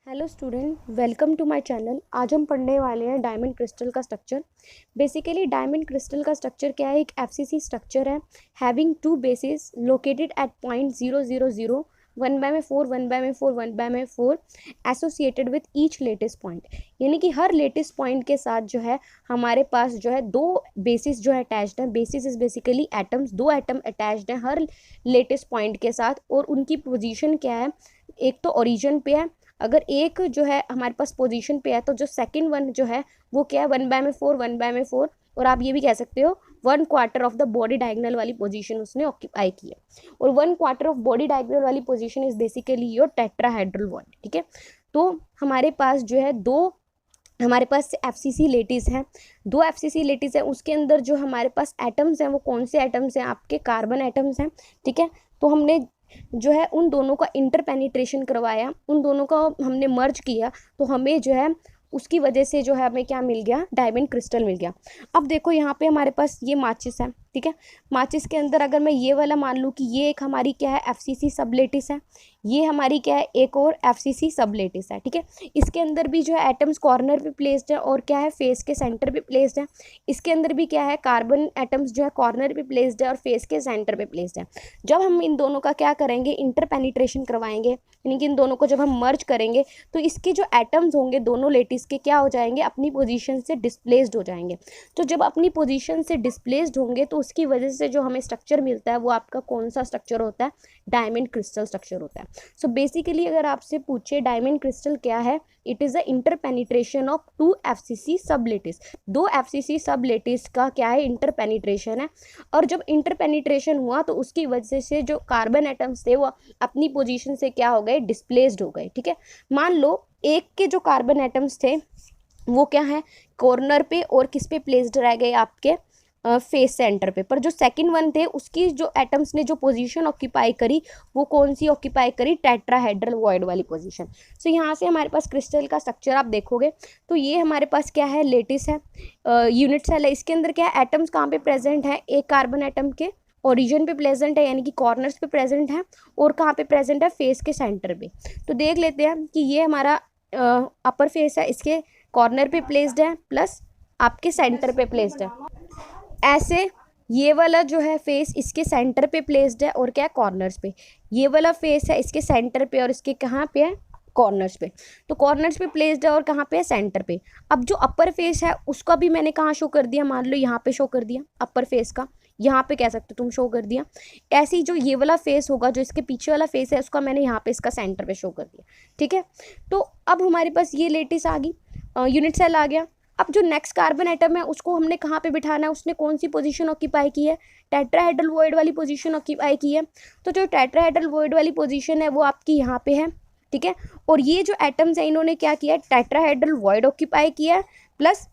Hello student, welcome to my channel. आज हम पढ़ने वाले हैं डायमंड क्रिस्टल का स्ट्रक्चर। बेसिकली डायमंड क्रिस्टल का स्ट्रक्चर क्या है? एक एफसीसी स्ट्रक्चर है having two basis located at point 000 1/4 1/4 1/4 associated with each latest point. यानी कि हर लेटेस्ट पॉइंट के साथ जो है हमारे पास जो है दो बेसिस जो है अटैच्ड हैं। बेसिस इज बेसिकली एटम्स, दो एटम अटैच्ड हैं हर लेटेस्ट पॉइंट के साथ, और उनकी पोजीशन क्या है? एक तो ओरिजिन पे है। अगर एक जो है हमारे पास पोजीशन पे है तो जो सेकंड वन जो है वो क्या है? 1/4 1/4, और आप ये भी कह सकते हो 1/4 ऑफ द बॉडी डायगोनल वाली पोजीशन उसने ऑक्यूपाई की है। और 1/4 ऑफ बॉडी डायगोनल वाली position is basically your tetrahedral body. ठीक है, तो हमारे पास जो है हमारे पास एफसीसी लेटिस हैं, दो एफसीसी लेटिस हैं। उसके अंदर जो हमारे पास एटम्स हैं वो कौन से एटम्स हैं? आपके कार्बन एटम्स हैं। ठीक है, तो हमने जो है उन दोनों का इंटरपेनिट्रेशन करवाया, उन दोनों का हमने मर्ज किया, तो हमें जो है उसकी वजह से जो है हमें क्या मिल गया? डायमंड क्रिस्टल मिल गया। अब देखो यहाँ पे हमारे पास ये माचिस है। ठीक है, माचिस के अंदर अगर मैं ये वाला मान लूँ कि ये एक हमारी क्या है? एफसीसी सबलेटिस है। ये हमारी क्या है? एक और एफसीसी सबलेटिस है। ठीक है, इसके अंदर भी जो है एटम्स कॉर्नर पे प्लेस्ड है और क्या है? फेस के सेंटर पे प्लेस्ड है। इसके अंदर भी क्या है? कार्बन एटम्स जो है कॉर्नर पे प्लेस्ड है और फेस के सेंटर पे प्लेस्ड है। जब हम इन दोनों का क्या करेंगे? इंटरपेनिट्रेशन करवाएंगे, यानी कि इन दोनों को जब हम मर्ज करेंगे तो इसके जो एटम्स होंगे दोनों लेटिस के क्या हो जाएंगे? अपनी पोजीशन से डिस्प्लेस्ड हो जाएंगे। तो जब अपनी पोजीशन से डिस्प्लेस्ड होंगे तो उसकी वजह से जो हमें स्ट्रक्चर मिलता है वो आपका कौन सा स्ट्रक्चर होता है? डायमंड क्रिस्टल स्ट्रक्चर होता है। सो बेसिकली अगर आपसे पूछे डायमंड क्रिस्टल क्या है, it is the interpenetration of two FCC sublattice. दो एफसीसी सबलेटिस का क्या है? इंटरपेनिट्रेशन है। और जब इंटरपेनिट्रेशन हुआ तो उसकी वजह से जो कार्बन एटम्स थे वो अपनी पोजीशन से क्या हो गए? डिस्प्लेस्ड हो गए। ठीक है, मान लो एक के जो कार्बन एटम्स थे वो क्या है? कॉर्नर पे और किस पे प्लेस्ड रह गए? आपके फेस सेंटर पे। पर जो सेकंड वन थे उसकी जो एटम्स ने जो पोजीशन ऑक्यूपाई करी वो कौन सी ऑक्यूपाई करी? टेट्राहेड्रल वॉइड वाली पोजीशन। सो यहाँ से हमारे पास क्रिस्टल का स्ट्रक्चर आप देखोगे तो ये हमारे पास क्या है? लेटिस है, यूनिट सेल है। इसके अंदर क्या है? एटम्स कहाँ पे प्रेजेंट है? एक कार्बन एटम के ओरिजिन पे प्रेजेंट है, यानी कि कॉर्नर्स पे प्रेजेंट है, और कहाँ पे प्रेजेंट है? फेस के सेंटर पे। तो देख लेते हैं कि ये हमारा अपर फेस है, इसके कॉर्नर पे प्लेस्ड है प्लस आपके सेंटर पे प्लेस्ड है। ऐसे ये वाला जो है फेस इसके सेंटर पे प्लेस्ड है और क्या है? कॉर्नर्स पे। ये वाला फेस है इसके सेंटर पे और इसके कहाँ पे है? कॉर्नर्स पे। तो कॉर्नर्स पे प्लेस्ड है और कहाँ पे है? सेंटर पे। अब जो अपर फेस है उसका भी मैंने कहाँ शो कर दिया? मान लो यहाँ पे शो कर दिया अपर फेस का, यहाँ पे कह सकते हो तुम शो कर दिया। ऐसी जो ये वाला फेस होगा जो इसके पीछे वाला फेस है उसका मैंने यहाँ पे इसका सेंटर पे शो कर दिया। ठीक है, तो अब हमारे पास ये लेटिस आ गई, यूनिट सेल आ गया। अब जो नेक्स्ट कार्बन एटम है उसको हमने कहाँ पे बिठाना है? उसने कौन सी पोजीशन ऑक्यूपाई की है? टेट्राहेड्रल वॉइड वाली पोजीशन ऑक्यूपाई की है। तो जो टेट्राहेड्रल वॉइड वाली पोजीशन है वो आपकी यहाँ पे है। ठीक है, और ये जो एटम्स है इन्होंने क्या किया? टेट्राहेड्रल वॉइड ऑक्यूपाई किया है, plus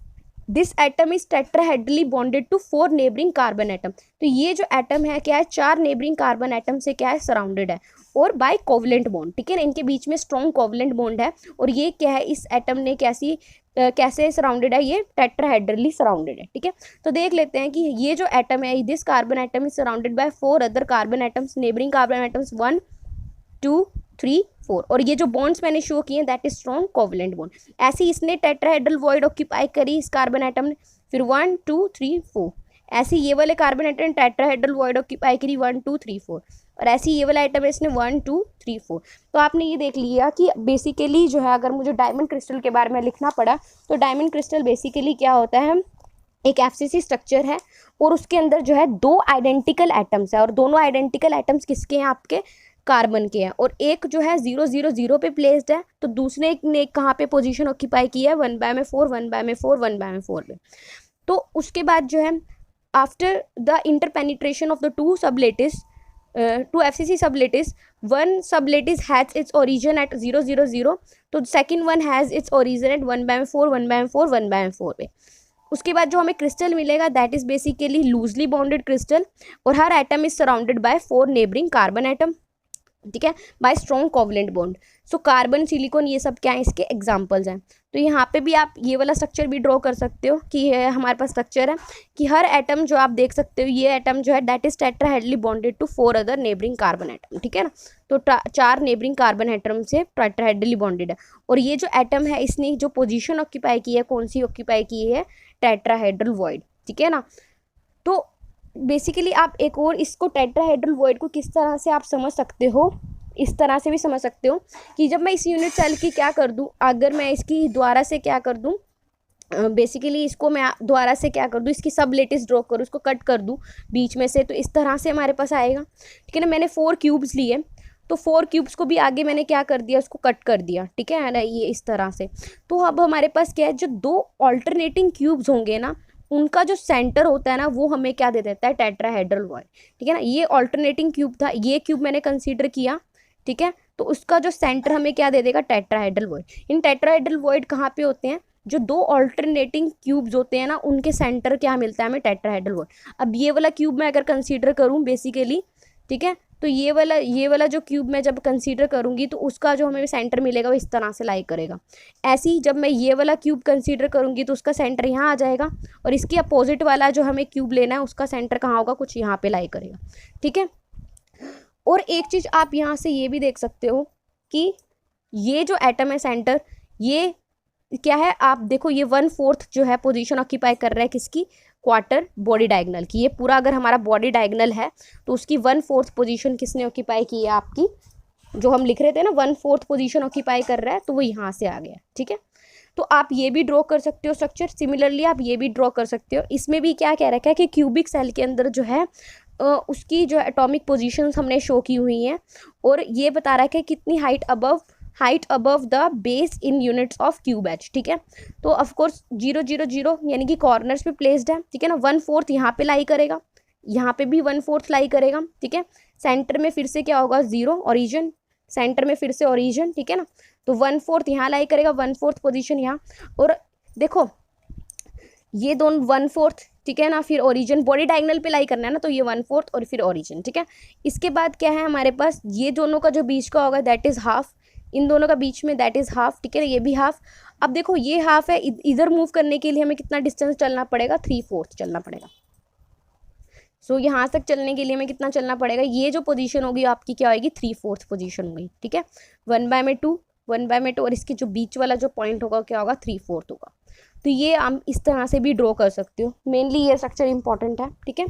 this atom is tetrahedrally bonded to 4 neighbouring carbon atom. तो ये जो एटम है क्या है? 4 नेबरिंग कार्बन एटम से क्या है? सराउंडेड है, और बाय कोवलेंट बॉन्ड। ठीक है ना, इनके बीच में स्ट्रॉन्ग कोवलेंट बॉन्ड है। और ये क्या है? इस एटम ने कैसे सराउंडेड है? ये टेट्राहेड्रली सराउंडेड है। ठीक है, तो देख लेते हैं कि ये जो एटम है, this carbon atom is surrounded by 4 other carbon atoms, neighbouring carbon atoms 1 2 3 4, और ये जो बॉन्ड्स मैंने शो किए हैं that is strong covalent bond. ऐसे ही इसने टेट्राहेड्रल वॉइड ऑक्यूपाई करी इस कार्बन एटम ने, फिर 1 2 3 4। ऐसे ये वाले carbon atom tetrahedral void occupy करी 1 2 3 4, और ऐसे ये वाला आइटम है इसने 1 2 3 4। तो आपने ये देख लिया कि बेसिकली जो है अगर मुझे डायमंड क्रिस्टल के बारे में लिखना पड़ा तो डायमंड क्रिस्टल बेसिकली क्या होता है? एक एफसीसी स्ट्रक्चर है और उसके अंदर जो है दो आइडेंटिकल एटम्स है, और दोनों आइडेंटिकल एटम्स किसके हैं? आपके कार्बन के हैं। और एक जो है 000 पे प्लेस्ड है, तो दूसरे ने कहाँ पे पोजीशन ऑक्यूपाई की है? 1/4 1/4 1/4 पे। तो उसके बाद जो है after the interpenetration of the two sublattice, two FCC sublattice, one sublattice has its origin at 000, तो second one has its origin at 1/4 1/4 1/4 पे। उसके बाद जो हमें क्रिस्टल मिलेगा that is basically loosely bonded crystal, और हर atom is surrounded by 4 neighbouring carbon atom. ठीक है, by strong covalent bond. So carbon, silicon, ये सब क्या है? इसके एग्जांपल्स हैं। तो यहाँ पे भी आप ये वाला स्ट्रक्चर भी ड्रॉ कर सकते हो कि ये हमारे पास स्ट्रक्चर है कि हर एटम जो आप देख सकते हो, ये एटम जो है that is tetrahedrally bonded to 4 other neighbouring carbon atom, ठीक है ना। तो 4 नेबरिंग कार्बन एटम से टेट्राहेड्रली बॉन्डेड है। और ये जो एटम है इसने जो पोजीशन ऑक्यूपाई की है, कौन सी ऑक्यूपाई की है, टेट्राहेड्रल वॉइड, ठीक है ना। तो बेसिकली आप एक और इसको टेट्राहेड्रल वॉइड को किस तरह से आप समझ सकते हो, इस तरह से भी समझ सकते हो कि जब मैं इस यूनिट सेल की क्या कर दूं, अगर मैं इसकी द्वारा से क्या कर दूं, बेसिकली इसको मैं द्वारा से क्या कर दूं, इसकी सब लेटिस ड्रॉ करूँ, इसको कट कर दूं बीच में से, तो इस तरह से हमारे पास आएगा, ठीक है ना। मैंने 4 क्यूब्स लिए, तो 4 क्यूब्स को भी आगे मैंने क्या कर दिया, उसको कट कर दिया, ठीक है ना, ये इस तरह से। तो अब हमारे पास क्या है, जो 2 ऑल्टरनेटिंग क्यूब्स होंगे ना, उनका जो सेंटर होता है ना, वो हमें क्या दे देता है, टेट्राहेड्रल वॉइड, ठीक है ना। ये ऑल्टरनेटिंग क्यूब था, ये क्यूब मैंने कंसीडर किया, ठीक है। तो उसका जो सेंटर हमें क्या दे देगा, टेट्राहेड्रल वॉइड। इन टेट्राहेड्रल वॉइड कहाँ पे होते हैं, जो 2 ऑल्टरनेटिंग क्यूब्स होते हैं ना, उनके सेंटर क्या मिलता है हमें, टेट्राहेड्रल वॉइड। अब ये वाला क्यूब मैं अगर कंसीडर करूँ बेसिकली, ठीक है, तो ये वाला जो क्यूब मैं जब कंसीडर करूँगी तो उसका जो हमें सेंटर मिलेगा वो इस तरह से लाई करेगा। ऐसे ही जब मैं ये वाला क्यूब कंसीडर करूँगी तो उसका सेंटर यहाँ आ जाएगा, और इसके अपोजिट वाला जो हमें क्यूब लेना है उसका सेंटर कहाँ होगा, कुछ यहाँ पे लाई करेगा, ठीक है। और एक चीज़ आप यहाँ से ये भी देख सकते हो कि ये जो एटम है सेंटर, ये क्या है, आप देखो ये 1/4 जो है पोजीशन ऑक्यूपाई कर रहा है किसकी, क्वार्टर बॉडी डायगोनल की। ये पूरा अगर हमारा बॉडी डायगोनल है तो उसकी 1/4 पोजीशन किसने ऑक्यूपाई की है, आपकी जो हम लिख रहे थे ना 1/4 पोजीशन ऑक्यूपाई कर रहा है, तो वो यहाँ से आ गया, ठीक है। तो आप ये भी ड्रॉ कर सकते हो स्ट्रक्चर, सिमिलरली आप ये भी ड्रॉ कर सकते हो। इसमें भी क्या कह रखा है कि क्यूबिक सेल के अंदर जो है उसकी जो एटॉमिक पोजीशंस हमने शो की हुई हैं, और ये बता रहा है कि कितनी height above the base in units of cube H, ठीक है। तो ऑफ कोर्स 0 0 0 यानी कि कॉर्नर्स पे प्लेस्ड है, ठीक है ना। 1/4 यहाँ पे लाई करेगा, यहाँ पे भी 1/4 लाई करेगा, ठीक है। सेंटर में फिर से क्या होगा, 0 ओरिजिन, सेंटर में फिर से ओरिजिन, ठीक है ना। तो 1/4 यहाँ लाई करेगा, 1/4 पोजीशन यहाँ, और देखो ये दोनों 1/4, ठीक है ना, फिर ओरिजिन बॉडी डायगोनल पे लाई करना है ना, तो ये 1/4 और फिर ओरिजिन, ठीक है। इसके बाद क्या है हमारे पास, ये दोनों का जो बीच का होगा दैट इज हाफ, इन दोनों का बीच में दैट इज हाफ, ठीक है, ये भी हाफ। अब देखो ये हाफ है, इधर मूव करने के लिए हमें कितना डिस्टेंस चलना पड़ेगा, 3/4 चलना पड़ेगा। सो यहाँ तक चलने के लिए हमें कितना चलना पड़ेगा, ये जो पोजीशन होगी आपकी क्या होगी, 3/4 पोजीशन होगी, ठीक है। 1/2 और इसके जो बीच वाला जो पॉइंट होगा क्या होगा, 3/4 होगा। तो ये हम इस तरह से भी ड्रॉ कर सकते हो, मेनली ये स्ट्रक्चर इंपॉर्टेंट है, ठीक है।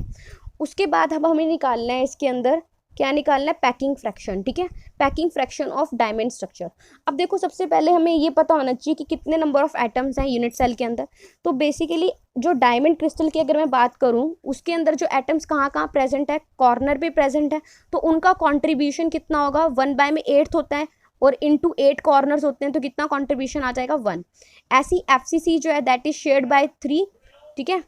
उसके बाद अब हमें निकालना है इसके अंदर क्या निकालना है, पैकिंग फ्रैक्शन, ठीक है, packing fraction of diamond structure. अब देखो सबसे पहले हमें ये पता होना चाहिए कि कितने नंबर ऑफ एटम्स हैं यूनिट सेल के अंदर। तो बेसिकली जो डायमंड क्रिस्टल की अगर मैं बात करूं, उसके अंदर जो एटम्स कहाँ कहाँ प्रेजेंट है, कॉर्नर पे प्रेजेंट है, तो उनका कॉन्ट्रीब्यूशन कितना होगा, 1/8 होता है, और इंटू 8 कॉर्नर्स होते हैं, तो कितना कॉन्ट्रीब्यूशन आ जाएगा, 1। ऐसी FCC जो है दैट इज शेयर्ड बाय 3, ठीक है।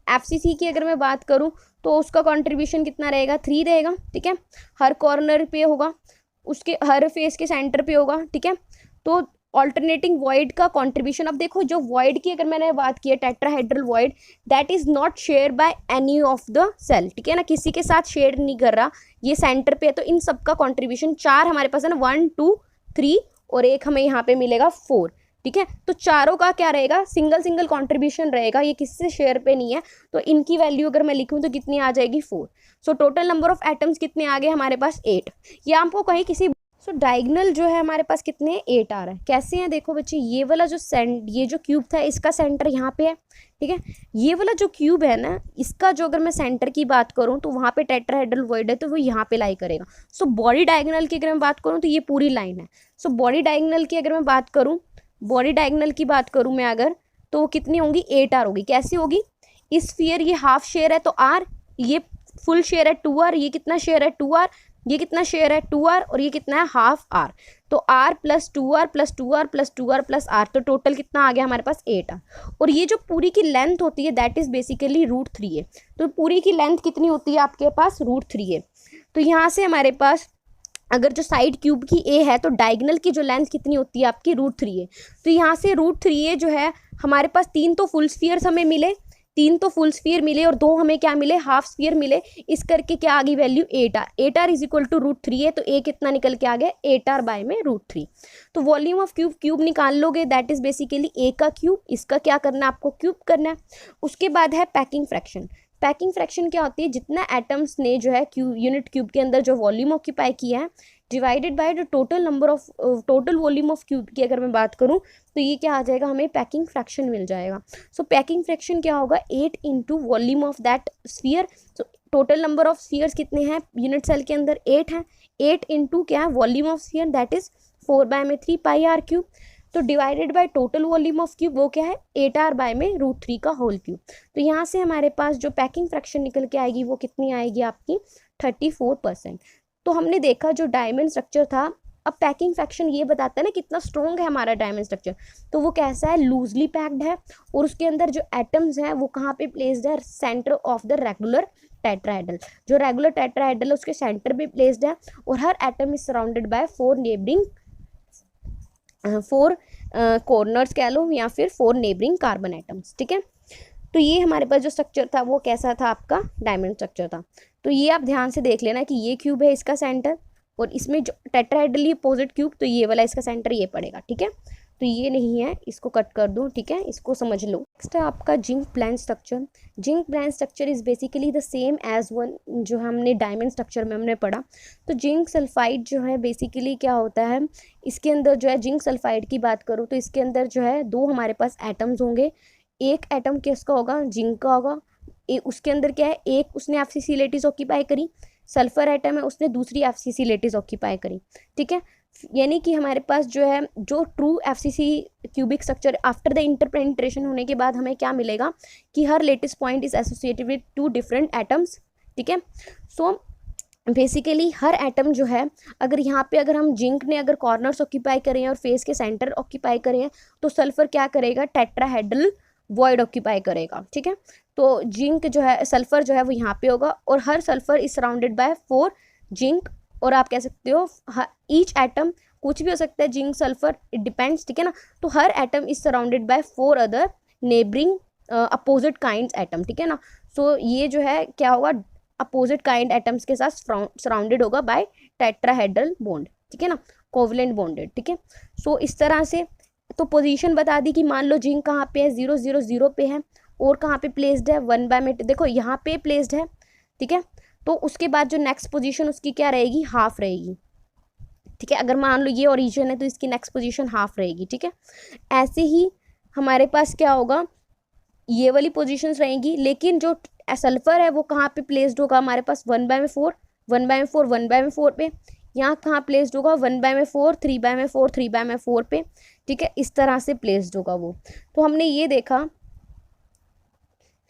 FCC की अगर मैं बात करूं तो उसका कंट्रीब्यूशन कितना रहेगा, 3 रहेगा, ठीक है। हर कॉर्नर पे होगा, उसके हर फेस के सेंटर पे होगा, ठीक है। तो ऑल्टरनेटिंग वॉइड का कंट्रीब्यूशन, अब देखो जो वॉइड की अगर मैंने बात की है, tetrahedral void that is not share by any of the cell, ठीक है ना, किसी के साथ शेयर नहीं कर रहा, ये सेंटर पे है, तो इन सबका कंट्रीब्यूशन 4 हमारे पास है ना, 1 2 3 और एक हमें यहाँ पे मिलेगा 4, ठीक है। तो चारों का क्या रहेगा, सिंगल कंट्रीब्यूशन रहेगा, ये किसी से शेयर पे नहीं है, तो इनकी वैल्यू अगर मैं लिखूं तो कितनी आ जाएगी, 4। So total number of atoms कितने आ गए हमारे पास, 8। ये आपको कहीं किसी डायगोनल जो है हमारे पास कितने 8 आ रहा है। कैसे हैं देखो बच्चे, ये वाला जो ये जो क्यूब था इसका सेंटर यहाँ पे है, ठीक है। ये वाला जो क्यूब है ना, इसका जो अगर मैं सेंटर की बात करूँ तो वहाँ पे टेट्राहेड्रल वॉइड है, तो वो यहाँ पे लाई करेगा। सो बॉडी डायगोनल की अगर मैं बात करूँ तो ये पूरी लाइन है। सो बॉडी डायगोनल की अगर मैं बात करूँ, मैं अगर, तो वो कितनी होंगी, 8R होगी। कैसी होगी, इस स्फीयर ये हाफ शेयर है तो R, ये फुल शेयर है 2R, ये कितना शेयर है 2R, ये कितना शेयर है 2R, और ये कितना है हाफ R। तो R plus 2R plus 2R plus 2R plus R, तो टोटल कितना आ गया हमारे पास 8R। और ये जो पूरी की लेंथ होती है दैट इज बेसिकली √3 है। तो पूरी की लेंथ कितनी होती है आपके पास, √3 है। तो यहाँ से हमारे पास अगर जो साइड क्यूब की A है तो डायगोनल की जो लेंथ कितनी होती है आपकी, √3 है। तो यहाँ से √3 जो है हमारे पास 3 तो फुल स्फीयर्स हमें मिले, 3 तो फुल स्फीयर मिले और 2 हमें क्या मिले, हाफ स्फीयर मिले, इस करके क्या आ गई value 8r। 8r is equal to √3 है, तो a कितना निकल के आ गया 8r बाय में √3। तो वॉल्यूम ऑफ क्यूब क्यूब निकाल लोगे, दैट इज बेसिकली a का क्यूब, इसका क्या करना है आपको क्यूब करना है। उसके बाद है पैकिंग फ्रैक्शन। पैकिंग फ्रैक्शन क्या होती है, जितना एटम्स ने जो है क्यूब यूनिट क्यूब के अंदर जो वॉल्यूम ऑक्यूपाई किया है divided by the total number of total volume of cube की अगर मैं बात करूं तो ये क्या आ जाएगा, हमें पैकिंग फ्रैक्शन मिल जाएगा। सो पैकिंग फ्रैक्शन क्या होगा, 8 into volume of that sphere. So total number of spheres कितने हैं यूनिट सेल के अंदर, 8 हैं, 8 इंटू क्या है volume of sphere, that is 4/3 pi R cube. तो divided by total volume of cube वो क्या है 8r बाय में √3 का होल क्यूब। तो यहाँ से हमारे पास जो पैकिंग फ्रैक्शन निकल के आएगी वो कितनी आएगी आपकी 34%। तो हमने देखा जो डायमंड स्ट्रक्चर था, अब पैकिंग फ्रैक्शन ये बताता है ना कितना स्ट्रॉन्ग है हमारा डायमंड स्ट्रक्चर। तो वो कैसा है, लूजली पैक्ड है और उसके अंदर जो एटम्स हैं वो कहाँ पे प्लेस्ड है, centre of the regular tetrahedral. जो रेगुलर टेट्राहेड्रल है उसके सेंटर पे प्लेस्ड है और हर atom is surrounded by 4 neighbouring 4 corners कह लो या फिर 4 नेबरिंग कार्बन एटम्स। ठीक है, तो ये हमारे पास जो स्ट्रक्चर था वो कैसा था, आपका डायमंड स्ट्रक्चर था। तो ये आप ध्यान से देख लेना कि ये क्यूब है इसका सेंटर और इसमें जो टेट्राहेड्रली अपोजिट क्यूब, तो ये वाला इसका सेंटर ये पड़ेगा। ठीक है, तो ये नहीं है, इसको कट कर दो। ठीक है, इसको समझ लो। नेक्स्ट है आपका zinc blende structure. Zinc blende structure is basically the same as one जो हमने डायमंड स्ट्रक्चर में हमने पढ़ा। तो जिंक सल्फाइड जो है बेसिकली क्या होता है, इसके अंदर जो है जिंक सल्फाइड की बात करूँ तो इसके अंदर जो है 2 हमारे पास एटम्स होंगे। एक एटम किसका होगा, जिंक का होगा। उसके अंदर क्या है, एक उसने एफसीसी लेटिस ऑक्यूपाई करी, सल्फर एटम है उसने दूसरी एफसीसी लेटिस ऑक्यूपाई करी। ठीक है, यानी कि हमारे पास जो है जो true FCC cubic structure after the interpenetration होने के बाद हमें क्या मिलेगा कि हर lattice point is associated with 2 different atoms. ठीक है, सो बेसिकली हर एटम जो है अगर यहाँ पे अगर हम जिंक ने अगर कॉर्नर्स ऑक्यूपाई करें हैं और फेस के सेंटर ऑक्यूपाई करें हैं तो सल्फर क्या करेगा, टेट्राहेड्रल वॉइड ऑक्यूपाई करेगा। ठीक है, तो जिंक जो है सल्फर जो है वो यहाँ पे होगा और हर sulphur is surrounded by 4 zinc, और आप कह सकते हो ईच एटम कुछ भी हो सकता है, जिंक सल्फर इट डिपेंड्स। ठीक है ना, तो हर atom is surrounded by 4 other neighbouring opposite kinds atom. ठीक है ना, सो ये जो है क्या होगा, अपोजिट काइंड एटम्स के साथ सराउंडेड होगा बाय टेट्राहेड्रल बॉन्ड। ठीक है ना, कोवलेंट बॉन्डेड। ठीक है, सो इस तरह से तो पोजीशन बता दी कि मान लो जिंक कहाँ पे है, 0 0 0 पे है और कहाँ पे प्लेस्ड है 1/में, देखो यहाँ पे प्लेस्ड है। ठीक है, तो उसके बाद जो नेक्स्ट पोजीशन उसकी क्या रहेगी, हाफ रहेगी। ठीक है, अगर मान लो ये ओरिजिन है तो इसकी नेक्स्ट पोजीशन हाफ रहेगी। ठीक है, ऐसे ही हमारे पास क्या होगा, ये वाली पोजीशंस रहेंगी, लेकिन जो सल्फर है वो कहाँ पे प्लेस्ड होगा हमारे पास 1/4 1/4 1/4 पे। यहाँ कहाँ प्लेस्ड होगा 1/4 3/4 3/4 पे। ठीक है, इस तरह से प्लेस्ड होगा वो। तो हमने ये देखा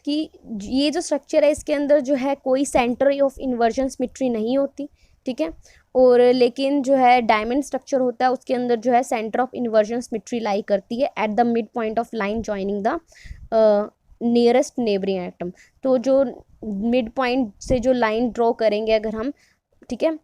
कि ये जो स्ट्रक्चर है इसके अंदर जो है कोई सेंटर ऑफ इन्वर्जन सिमेट्री नहीं होती। ठीक है, और लेकिन जो है डायमंड स्ट्रक्चर होता है उसके अंदर जो है सेंटर ऑफ इन्वर्जन सिमेट्री लाई करती है at the mid point of line joining the nearest neighbouring atom. तो जो मिड पॉइंट से जो लाइन ड्रॉ करेंगे अगर हम, ठीक है,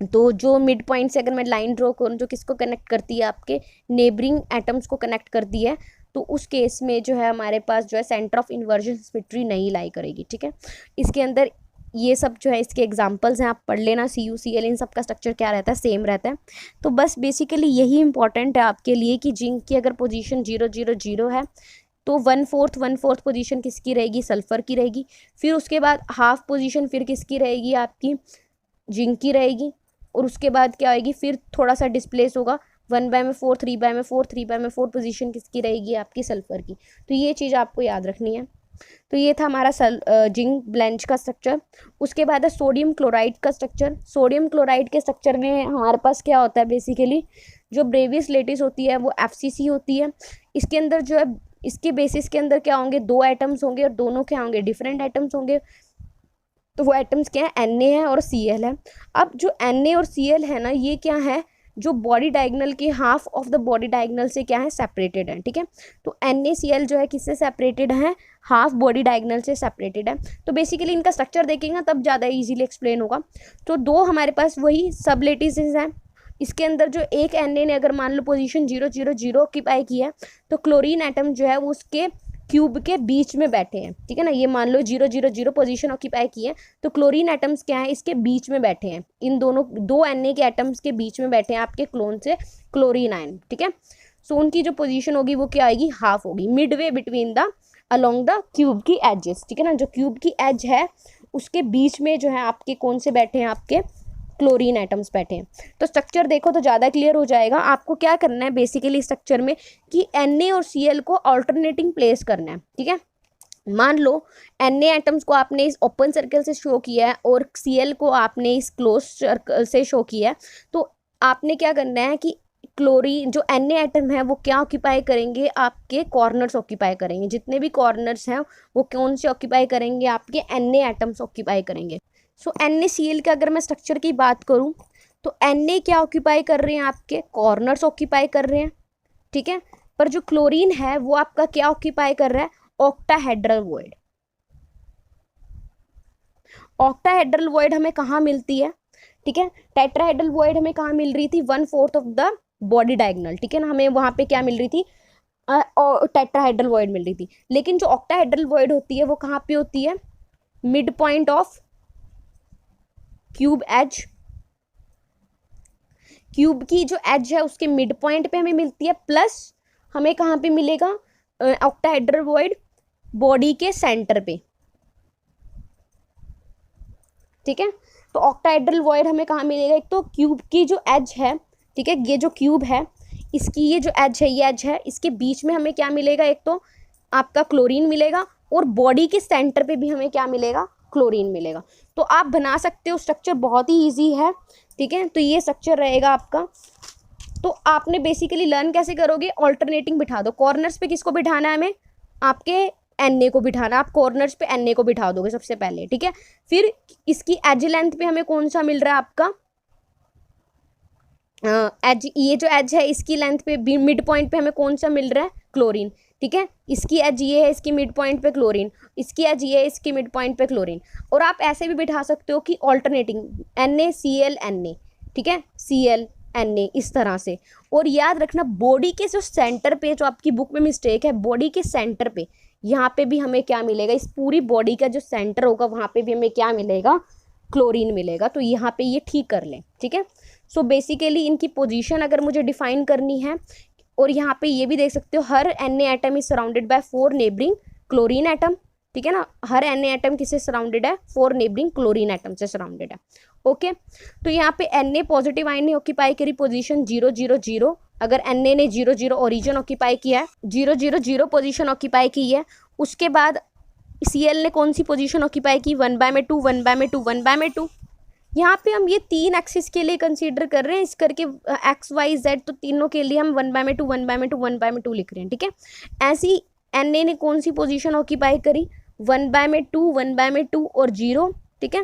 तो जो मिड पॉइंट से अगर मैं लाइन ड्रॉ करूँ जो किसको कनेक्ट करती है, आपके नेबरिंग एटम्स को कनेक्ट करती है, तो उस केस में जो है हमारे पास जो है सेंटर ऑफ इन्वर्जन सिमेट्री नहीं लाई करेगी। ठीक है, इसके अंदर ये सब जो है इसके एग्जांपल्स हैं, आप पढ़ लेना। CuCl इन सब का स्ट्रक्चर क्या रहता है, सेम रहता है। तो बस बेसिकली यही इंपॉर्टेंट है आपके लिए कि जिंक की अगर पोजीशन 0 0 0 है तो 1/4 पोजीशन किसकी रहेगी, सल्फर की रहेगी। फिर उसके बाद हाफ पोजीशन फिर किसकी रहेगी, आपकी जिंक की रहेगी। और उसके बाद क्या आएगी, फिर थोड़ा सा डिस्प्लेस होगा 1/4 3/4 3/4 पोजीशन किसकी रहेगी, आपकी सल्फर की। तो ये चीज़ आपको याद रखनी है। तो ये था हमारा जिंक ब्लेंड का स्ट्रक्चर। उसके बाद है सोडियम क्लोराइड का स्ट्रक्चर। सोडियम क्लोराइड के स्ट्रक्चर में हमारे पास क्या होता है, बेसिकली जो ब्रेवियस लेटिस होती है वो FCC होती है। इसके अंदर जो है इसके बेसिस के अंदर क्या होंगे, 2 एटम्स होंगे और दोनों क्या होंगे, डिफरेंट एटम्स होंगे। तो वो एटम्स क्या है, Na है और Cl है। अब जो Na और Cl है ना, ये क्या है, जो बॉडी डायगोनल के half of the body diagonal से क्या है, सेपरेटेड है। ठीक है, तो NaCl जो है किससे सेपरेटेड है, हाफ बॉडी डायगोनल से सेपरेटेड है। तो बेसिकली इनका स्ट्रक्चर देखेंगे तब ज़्यादा इजीली एक्सप्लेन होगा। तो 2 हमारे पास वही सब लेटिसेस हैं। इसके अंदर जो एक Na ने अगर मान लो पोजीशन 0 0 0 ऑक्यूपाई की है तो क्लोरीन एटम जो है वो उसके क्यूब के बीच में बैठे हैं, ठीक है ना। ये मान लो 0 0 0 पोजीशन ऑक्यूपाई की है, तो क्लोरीन एटम्स क्या है, इसके बीच में बैठे हैं, इन दोनों दो Na के एटम्स के बीच में बैठे हैं आपके क्लोन से क्लोरीन आयन, ठीक है। सो उनकी जो पोजीशन होगी वो क्या आएगी, हाफ होगी, Midway between the along the cube की एजेस, ठीक है ना। जो क्यूब की एज है उसके बीच में जो है आपके कौन से बैठे हैं, आपके क्लोरीन एटम्स बैठे हैं। तो स्ट्रक्चर देखो तो ज़्यादा क्लियर हो जाएगा। आपको क्या करना है बेसिकली स्ट्रक्चर में कि Na और Cl को ऑल्टरनेटिंग प्लेस करना है, ठीक है। मान लो Na एटम्स को आपने इस ओपन सर्कल से शो किया है और Cl को आपने इस क्लोज सर्कल से शो किया है, तो आपने क्या करना है कि क्लोरीन जो Na एटम है वो क्या ऑक्यूपाई करेंगे, आपके कॉर्नर्स ऑक्यूपाई करेंगे, जितने भी कॉर्नर्स हैं वो कौन से ऑक्यूपाई करेंगे, आपके Na एटम्स ऑक्यूपाई करेंगे। सो NaCl का अगर मैं स्ट्रक्चर की बात करूं तो Na क्या ऑक्यूपाई कर रहे हैं, आपके कॉर्नर्स ऑक्यूपाई कर रहे हैं, ठीक है। पर जो क्लोरीन है वो आपका क्या ऑक्यूपाई कर रहा है, ऑक्टाहेड्रल वॉइड। ऑक्टाहेड्रल वॉइड हमें कहाँ मिलती है, ठीक है। टेट्राहेड्रल वॉइड हमें कहाँ मिल रही थी, 1/4 ऑफ द बॉडी डायगोनल, ठीक है ना। हमें वहां पे क्या मिल रही थी, टेट्राहेड्रल वॉइड मिल रही थी। लेकिन जो ऑक्टाहेड्रल वॉइड होती है वो कहाँ पे होती है, mid point of cube edge. Cube की जो एज है उसके मिड पॉइंट पे हमें मिलती है, प्लस हमें कहाँ पे मिलेगा, ऑक्टाहेड्रल वॉइड बॉडी के सेंटर पे, ठीक है। तो ऑक्टाहेड्रल वॉइड हमें कहाँ मिलेगा, एक तो क्यूब की जो एज है, ठीक है, ये जो क्यूब है इसकी ये जो एज है, ये एज है, इसके बीच में हमें क्या मिलेगा, एक तो आपका क्लोरीन मिलेगा और बॉडी के सेंटर पे भी हमें क्या मिलेगा, क्लोरीन मिलेगा। तो आप बना सकते हो, स्ट्रक्चर बहुत ही ईजी है, ठीक है। तो ये स्ट्रक्चर रहेगा आपका। तो आपने बेसिकली लर्न कैसे करोगे, ऑल्टरनेटिंग बिठा दो। कॉर्नर्स पे किसको बिठाना है हमें, आपके Na को बिठाना, आप कॉर्नर्स पे Na को बिठा दोगे सबसे पहले, ठीक है। फिर इसकी एज लेंथ पे हमें कौन सा मिल रहा है, आपका एज, ये जो एज है इसकी लेंथ पे मिड पॉइंट पे हमें कौन सा मिल रहा है, क्लोरीन, ठीक है। इसकी एज ये है, इसकी मिड पॉइंट पे क्लोरीन, इसकी एज ये है, इसकी मिड पॉइंट पे क्लोरीन। और आप ऐसे भी बिठा सकते हो कि ऑल्टरनेटिंग NaCl Na, ठीक है, Cl Na, इस तरह से। और याद रखना बॉडी के जो सेंटर पे, जो आपकी बुक में मिस्टेक है, बॉडी के सेंटर पे यहाँ पे भी हमें क्या मिलेगा, इस पूरी बॉडी का जो सेंटर होगा वहाँ पे भी हमें क्या मिलेगा, क्लोरीन मिलेगा। तो यहाँ पे ये ठीक कर लें, ठीक है। सो बेसिकली इनकी पोजीशन अगर मुझे डिफाइन करनी है, और यहाँ पे ये भी देख सकते हो, हर Na atom is surrounded by 4 neighbouring chlorine atom, ठीक है ना। हर Na एटम किससे सराउंडेड है, 4 नेबरिंग क्लोरीन एटम से सराउंडेड है, ओके। तो यहाँ पे Na पॉजिटिव आयन ने ऑक्यूपाई करी पोजीशन 0 0 0। अगर Na ने 0 0 ओरिजिन ऑक्यूपाई किया है, 0 0 0 पोजीशन ऑक्यूपाई की है, उसके बाद Cl ने कौन सी पोजीशन ऑक्यूपाई की, 1/2 1/2 1/2। यहाँ पे हम ये 3 एक्सिस के लिए कंसीडर कर रहे हैं, इस करके XYZ, तो तीनों के लिए हम 1/2 1/2 1/2 लिख रहे हैं, ठीक है। ऐसी Na ने कौन सी पोजीशन ऑक्यूपाई करी, 1/2 1/2 और 0, ठीक है।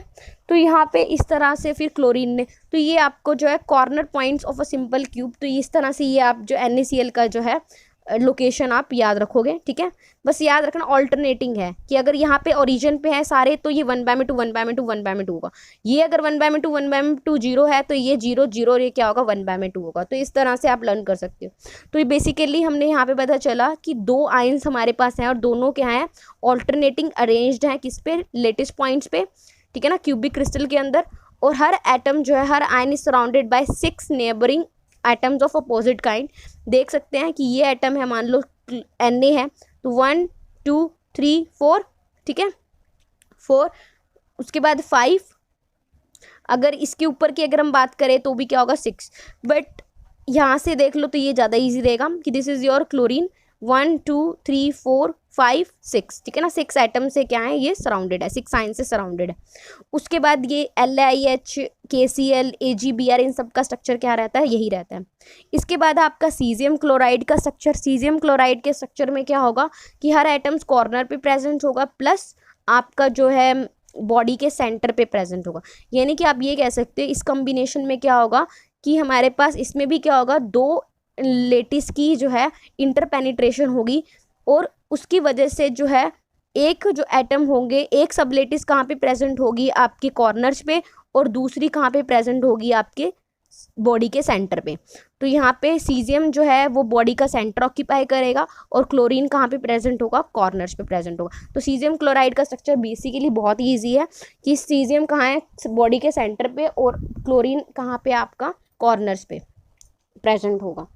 तो यहाँ पे इस तरह से फिर क्लोरीन ने, तो ये आपको जो है corner points of a simple cube, तो इस तरह से ये आप जो NaCl का जो है लोकेशन आप याद रखोगे, ठीक है। बस याद रखना ऑल्टरनेटिंग है कि अगर यहाँ पे ओरिजिन पे है सारे, तो ये 1/2 1/2 1/2 होगा। ये अगर 1/2 1/2 0 है, तो ये 0 0 ये क्या होगा, 1/2 होगा। तो इस तरह से आप लर्न कर सकते हो। तो ये बेसिकली हमने यहाँ पे पता चला कि 2 आयंस हमारे पास हैं और दोनों क्या हैं, ऑल्टरनेटिंग अरेंज्ड हैं, किस पे, लेटेस्ट पॉइंट्स पे, ठीक है ना, क्यूबिक क्रिस्टल के अंदर। और हर एटम जो है, हर ion is surrounded by 6 neighbouring atoms of opposite kind. देख सकते हैं कि ये एटम है, मान लो Na है, तो 1 2 3 4, ठीक है, 4, उसके बाद 5, अगर इसके ऊपर की अगर हम बात करें तो भी क्या होगा, 6। बट यहाँ से देख लो तो ये ज़्यादा ईजी रहेगा कि दिस इज़ योर क्लोरीन, 1 2 3 4 5 6, ठीक है ना। 6 एटम से क्या है, ये सराउंडेड है, 6 आयन से सराउंडेड है। उसके बाद ये LiH KCl AgBr, इन सब का स्ट्रक्चर क्या रहता है, यही रहता है। इसके बाद आपका सीजियम क्लोराइड का स्ट्रक्चर, सीजियम क्लोराइड के स्ट्रक्चर में क्या होगा कि हर एटम्स कॉर्नर पे प्रेजेंट होगा, प्लस आपका जो है बॉडी के सेंटर पे प्रेजेंट होगा। यानी कि आप ये कह सकते हो इस कॉम्बिनेशन में क्या होगा कि हमारे पास इसमें भी क्या होगा, 2 लेटिस की जो है इंटरपेनिट्रेशन होगी, और उसकी वजह से जो है एक जो एटम होंगे, एक सबलेटिस कहाँ पे प्रेजेंट होगी, आपके कॉर्नर्स पे, और दूसरी कहाँ पे प्रेजेंट होगी, आपके बॉडी के सेंटर पे। तो यहाँ पे सीजियम जो है वो बॉडी का सेंटर ऑक्यूपाई करेगा और क्लोरीन कहाँ पे प्रेजेंट होगा, कॉर्नर्स पे प्रेजेंट होगा। तो सीजियम क्लोराइड का स्ट्रक्चर बेसिकली बहुत ही ईजी है कि सीजियम कहाँ है, बॉडी के सेंटर पे, और क्लोरीन कहाँ पे आपका, कॉर्नर्स पे प्रेजेंट होगा।